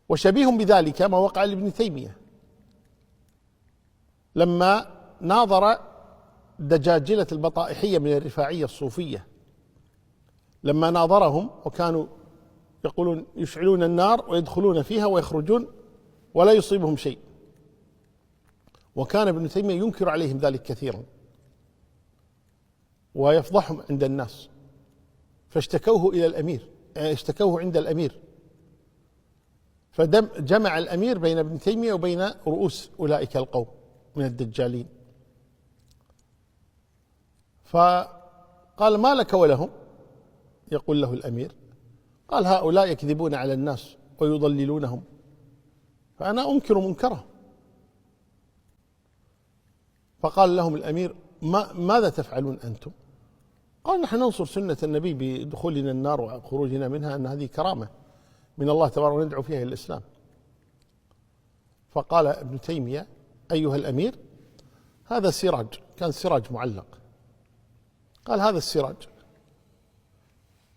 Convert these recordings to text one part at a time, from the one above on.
وشبيه بذلك ما وقع لابن تيمية لما ناظر دجاجلة البطائحية من الرفاعية الصوفية، لما ناظرهم وكانوا يقولون يشعلون النار ويدخلون فيها ويخرجون ولا يصيبهم شيء، وكان ابن تيمية ينكر عليهم ذلك كثيرا ويفضحهم عند الناس، فاشتكوه إلى الأمير، اشتكوه عند الأمير، فجمع الأمير بين ابن تيمية وبين رؤوس أولئك القوم من الدجالين، فقال: ما لك ولهم؟ يقول له الأمير، قال: هؤلاء يكذبون على الناس ويضللونهم، فأنا أنكر منكره. فقال لهم الأمير: ماذا تفعلون أنتم؟ قال: نحن ننصر سنة النبي بدخولنا النار وخروجنا منها، أن هذه كرامة من الله تبارك وندعو فيها إلى الإسلام. فقال ابن تيمية: أيها الأمير، هذا سراج، كان سراج معلق، قال: هذا السراج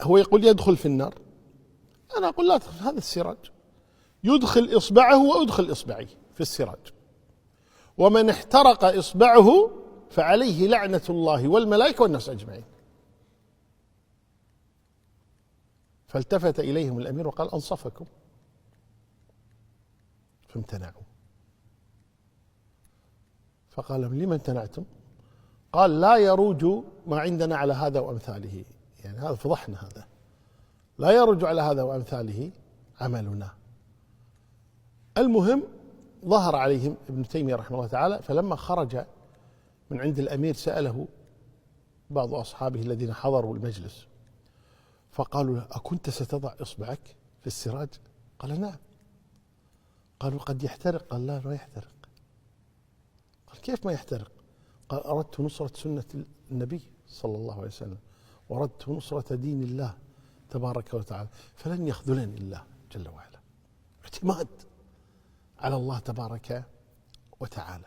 هو يقول يدخل في النار، أنا أقول لا تدخل، هذا السراج يدخل إصبعه وأدخل إصبعي في السراج، ومن احترق إصبعه فعليه لعنة الله والملائكة والناس أجمعين. فالتفت إليهم الأمير وقال: أنصفكم. فامتنعوا. فقال: لما امتنعتم؟ قال: لا يروج ما عندنا على هذا وأمثاله، يعني هذا فضحنا، هذا لا يروج على هذا وأمثاله عملنا. المهم ظهر عليهم ابن تيمية رحمه الله تعالى، فلما خرج من عند الأمير سأله بعض أصحابه الذين حضروا المجلس، فقالوا له: أكنت ستضع إصبعك في السراج؟ قال: نعم. قالوا: قد يحترق؟ قال: لا، لا يحترق. قال: كيف ما يحترق؟ قال: أردت نصرة سنة النبي صلى الله عليه وسلم، وأردت نصرة دين الله تبارك وتعالى، فلن يخذلني الله جل وعلا. اعتماد على الله تبارك وتعالى.